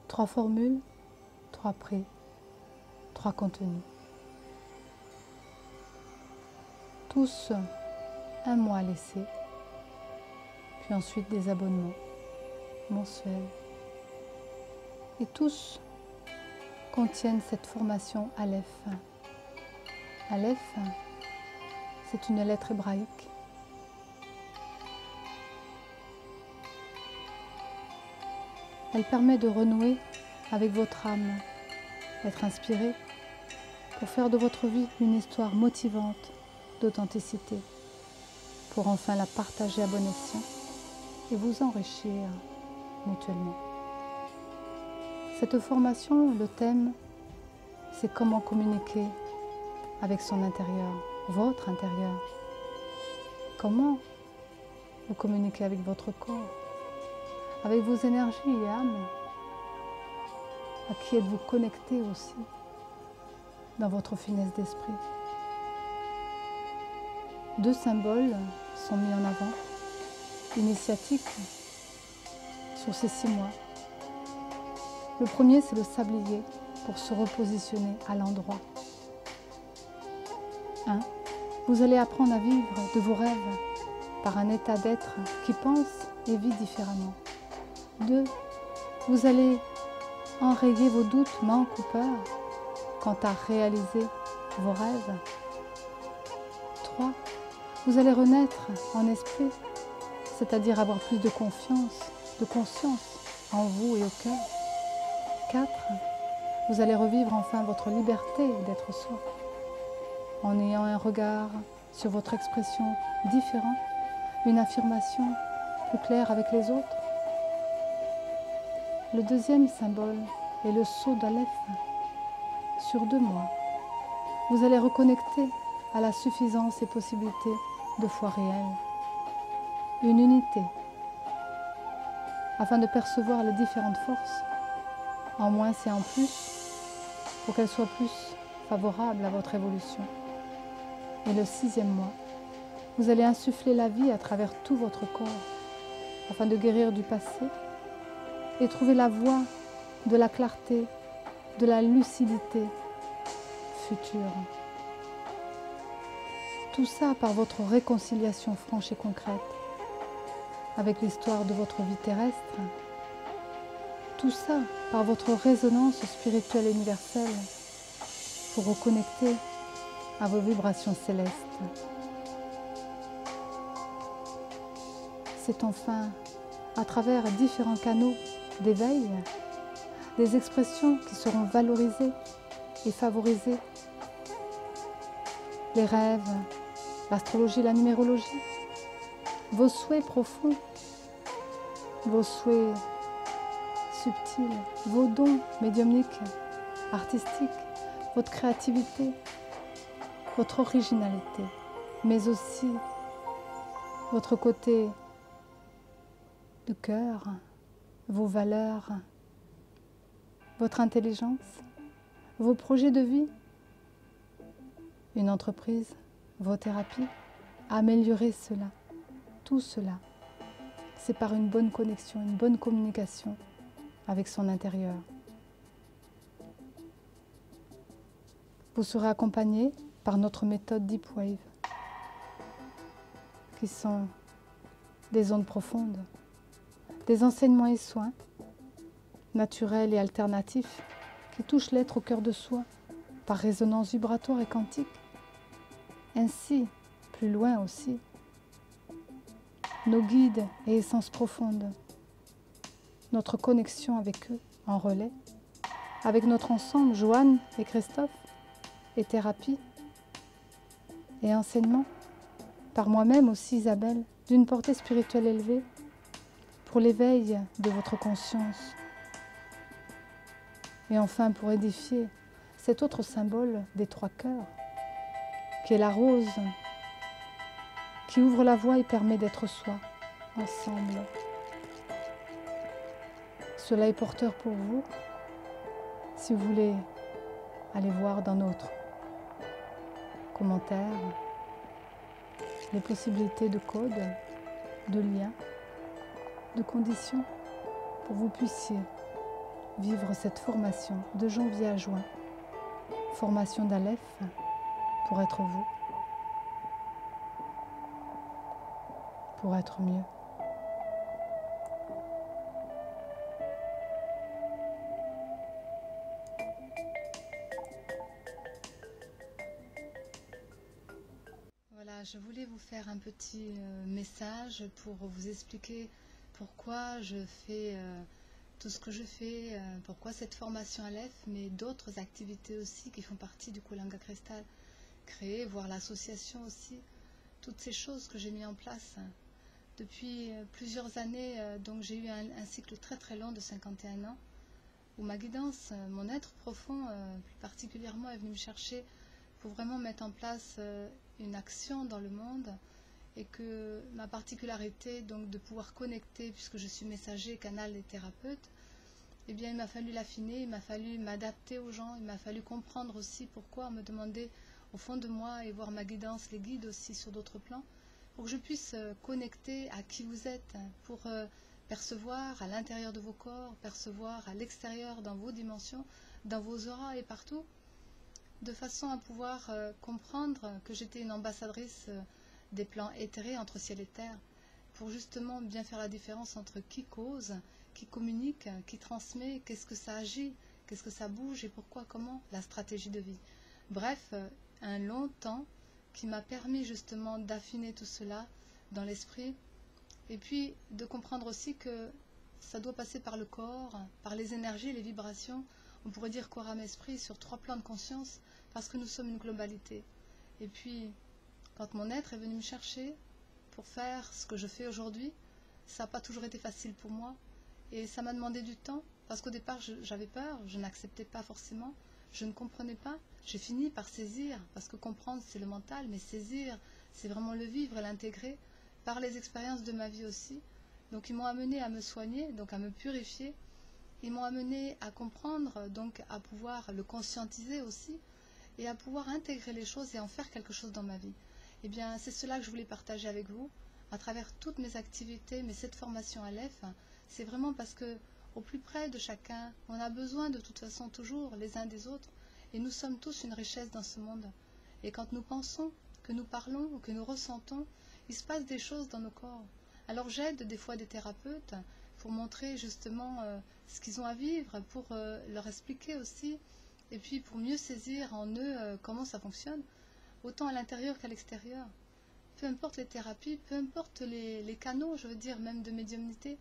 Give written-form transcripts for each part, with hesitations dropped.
3 formules, 3 prix, 3 contenus. Tous 1 mois laissé, puis ensuite des abonnements mensuels. Et tous contiennent cette formation Aleph. Aleph, c'est une lettre hébraïque. Elle permet de renouer avec votre âme, d'être inspiré pour faire de votre vie une histoire motivante d'authenticité, pour enfin la partager à bon escient et vous enrichir mutuellement. Cette formation, le thème, c'est comment communiquer avec son intérieur, votre intérieur. Comment vous communiquez avec votre corps, avec vos énergies et âmes. À qui êtes-vous connecté aussi dans votre finesse d'esprit. 2 symboles sont mis en avant, initiatiques, sur ces 6 mois. Le premier, c'est le sablier pour se repositionner à l'endroit. 1. Vous allez apprendre à vivre de vos rêves par un état d'être qui pense et vit différemment. 2. Vous allez enrayer vos doutes, manques ou peurs quant à réaliser vos rêves. 3. Vous allez renaître en esprit, c'est-à-dire avoir plus de confiance, de conscience en vous et au cœur. 4. Vous allez revivre enfin votre liberté d'être soi, en ayant un regard sur votre expression différent, une affirmation plus claire avec les autres. Le deuxième symbole est le saut d'Aleph. Sur 2 mois, vous allez reconnecter à la suffisance et possibilité de foi réelle, une unité, afin de percevoir les différentes forces, en moins et en plus, pour qu'elles soient plus favorables à votre évolution. Et le 6e mois, vous allez insuffler la vie à travers tout votre corps, afin de guérir du passé et trouver la voie de la clarté, de la lucidité future. Tout ça par votre réconciliation franche et concrète avec l'histoire de votre vie terrestre. Tout ça par votre résonance spirituelle et universelle pour reconnecter à vos vibrations célestes. C'est enfin à travers différents canaux d'éveil, des expressions qui seront valorisées et favorisées. Les rêves, l'astrologie, la numérologie, vos souhaits profonds, vos souhaits subtils, vos dons médiumniques, artistiques, votre créativité, votre originalité, mais aussi votre côté de cœur, vos valeurs, votre intelligence, vos projets de vie, une entreprise, vos thérapies, améliorer cela, tout cela, c'est par une bonne connexion, une bonne communication avec son intérieur. Vous serez accompagné par notre méthode Deep Wave, qui sont des ondes profondes, des enseignements et soins naturels et alternatifs qui touchent l'être au cœur de soi par résonance vibratoire et quantique. Ainsi, plus loin aussi, nos guides et essences profondes, notre connexion avec eux en relais, avec notre ensemble, Joanne et Christophe, et thérapie et enseignement, par moi-même aussi Isabelle, d'une portée spirituelle élevée, pour l'éveil de votre conscience. Et enfin pour édifier cet autre symbole des 3 cœurs, qui est la rose, qui ouvre la voie et permet d'être soi, ensemble. Cela est porteur pour vous, si vous voulez aller voir dans notre commentaires les possibilités de codes, de liens, de conditions pour que vous puissiez vivre cette formation de janvier à juin. Formation d'Aleph pour être vous, pour être mieux. Voilà, je voulais vous faire un petit message pour vous expliquer pourquoi je fais tout ce que je fais, pourquoi cette formation Aleph, mais d'autres activités aussi qui font partie du Kulanga Cristal, créer, voir l'association aussi, toutes ces choses que j'ai mis en place depuis plusieurs années. Donc j'ai eu un cycle très très long de 51 ans, où ma guidance, mon être profond plus particulièrement, est venu me chercher pour vraiment mettre en place une action dans le monde, et que ma particularité donc de pouvoir connecter, puisque je suis messager, canal et thérapeute, eh bien il m'a fallu l'affiner, il m'a fallu m'adapter aux gens, il m'a fallu comprendre aussi pourquoi on me demandait au fond de moi et voir ma guidance, les guides aussi sur d'autres plans, pour que je puisse connecter à qui vous êtes, pour percevoir à l'intérieur de vos corps, percevoir à l'extérieur dans vos dimensions, dans vos auras et partout, de façon à pouvoir comprendre que j'étais une ambassadrice des plans éthérés entre ciel et terre, pour justement bien faire la différence entre qui cause, qui communique, qui transmet, qu'est-ce que ça agit, qu'est-ce que ça bouge et pourquoi, comment, la stratégie de vie. Bref, un long temps qui m'a permis justement d'affiner tout cela dans l'esprit, et puis de comprendre aussi que ça doit passer par le corps, par les énergies, les vibrations, on pourrait dire corps, âme, esprit, sur 3 plans de conscience, parce que nous sommes une globalité. Et puis, quand mon être est venu me chercher pour faire ce que je fais aujourd'hui, ça n'a pas toujours été facile pour moi, et ça m'a demandé du temps, parce qu'au départ j'avais peur, je n'acceptais pas forcément, je ne comprenais pas. J'ai fini par saisir, parce que comprendre c'est le mental, mais saisir c'est vraiment le vivre et l'intégrer par les expériences de ma vie aussi. Donc ils m'ont amené à me soigner, donc à me purifier, ils m'ont amené à comprendre, donc à pouvoir le conscientiser aussi, et à pouvoir intégrer les choses et en faire quelque chose dans ma vie. Eh bien, c'est cela que je voulais partager avec vous, à travers toutes mes activités, mais cette formation Aleph, c'est vraiment parce que, au plus près de chacun, on a besoin de toute façon toujours les uns des autres, et nous sommes tous une richesse dans ce monde. Et quand nous pensons, que nous parlons, ou que nous ressentons, il se passe des choses dans nos corps. Alors j'aide des fois des thérapeutes pour montrer justement ce qu'ils ont à vivre, pour leur expliquer aussi, et puis pour mieux saisir en eux comment ça fonctionne, autant à l'intérieur qu'à l'extérieur. Peu importe les thérapies, peu importe les canaux, je veux dire, même de médiumnité,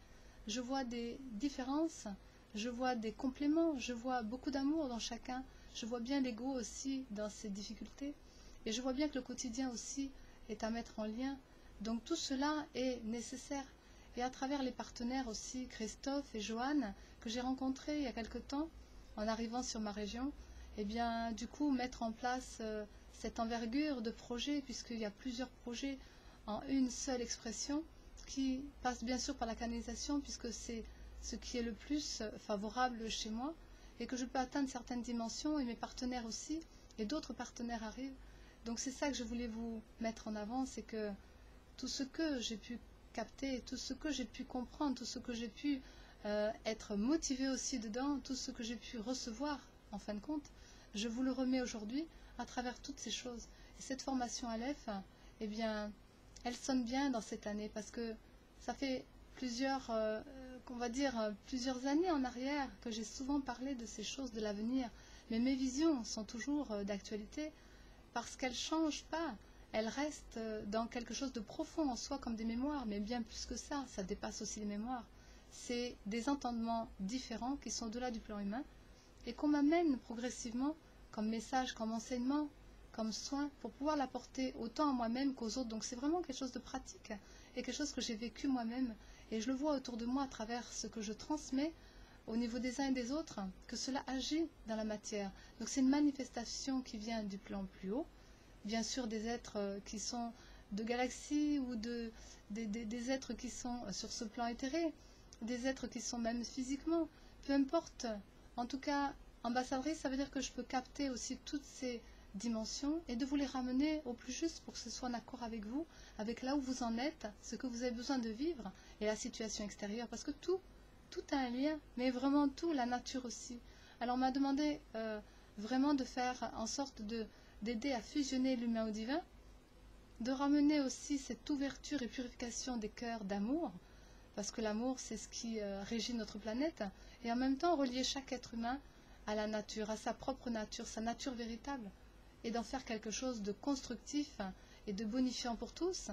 je vois des différences, je vois des compléments, je vois beaucoup d'amour dans chacun, je vois bien l'ego aussi dans ses difficultés, et je vois bien que le quotidien aussi est à mettre en lien. Donc tout cela est nécessaire. Et à travers les partenaires aussi, Christophe et Joanne, que j'ai rencontrés il y a quelque temps, en arrivant sur ma région, et bien du coup mettre en place cette envergure de projet, puisqu'il y a plusieurs projets en une seule expression, qui passe bien sûr par la canalisation, puisque c'est ce qui est le plus favorable chez moi, et que je peux atteindre certaines dimensions, et mes partenaires aussi, et d'autres partenaires arrivent. Donc c'est ça que je voulais vous mettre en avant, c'est que tout ce que j'ai pu capter, tout ce que j'ai pu comprendre, tout ce que j'ai pu être motivé aussi dedans, tout ce que j'ai pu recevoir en fin de compte, je vous le remets aujourd'hui à travers toutes ces choses. Et cette formation Aleph, eh bien, elle sonne bien dans cette année, parce que ça fait plusieurs, on va dire, plusieurs années en arrière que j'ai souvent parlé de ces choses de l'avenir, mais mes visions sont toujours d'actualité, parce qu'elles ne changent pas. Elles restent dans quelque chose de profond en soi, comme des mémoires, mais bien plus que ça, ça dépasse aussi les mémoires. C'est des entendements différents qui sont au-delà du plan humain, et qu'on m'amène progressivement comme message, comme enseignement, comme soin, pour pouvoir l'apporter autant à moi-même qu'aux autres. Donc c'est vraiment quelque chose de pratique, et quelque chose que j'ai vécu moi-même, et je le vois autour de moi à travers ce que je transmets au niveau des uns et des autres, que cela agit dans la matière. Donc c'est une manifestation qui vient du plan plus haut, bien sûr des êtres qui sont de galaxies, ou des êtres qui sont sur ce plan éthéré, des êtres qui sont même physiquement, peu importe. En tout cas, ambassadrice, ça veut dire que je peux capter aussi toutes ces dimensions et de vous les ramener au plus juste pour que ce soit en accord avec vous, avec là où vous en êtes, ce que vous avez besoin de vivre et la situation extérieure, parce que tout tout a un lien, mais vraiment tout, la nature aussi. Alors on m'a demandé vraiment de faire en sorte d'aider à fusionner l'humain au divin, de ramener aussi cette ouverture et purification des cœurs d'amour, parce que l'amour c'est ce qui régit notre planète, et en même temps relier chaque être humain à la nature, à sa propre nature, sa nature véritable, et d'en faire quelque chose de constructif et de bonifiant pour tous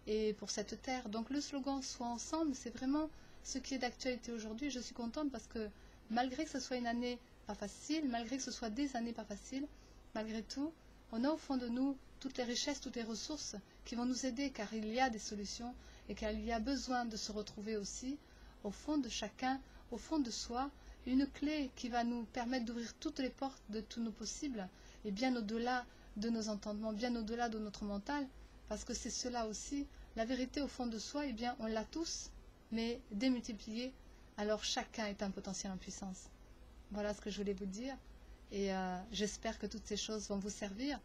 et pour cette terre. Donc le slogan Sois ensemble, c'est vraiment ce qui est d'actualité aujourd'hui. Je suis contente parce que malgré que ce soit une année pas facile, malgré que ce soit des années pas faciles, malgré tout, on a au fond de nous toutes les richesses, toutes les ressources qui vont nous aider, car il y a des solutions et qu'il y a besoin de se retrouver aussi au fond de chacun, au fond de soi, une clé qui va nous permettre d'ouvrir toutes les portes de tous nos possibles et bien au-delà de nos entendements, bien au-delà de notre mental, parce que c'est cela aussi, la vérité au fond de soi, eh bien on l'a tous, mais démultipliée, alors chacun est un potentiel en puissance. Voilà ce que je voulais vous dire, et j'espère que toutes ces choses vont vous servir.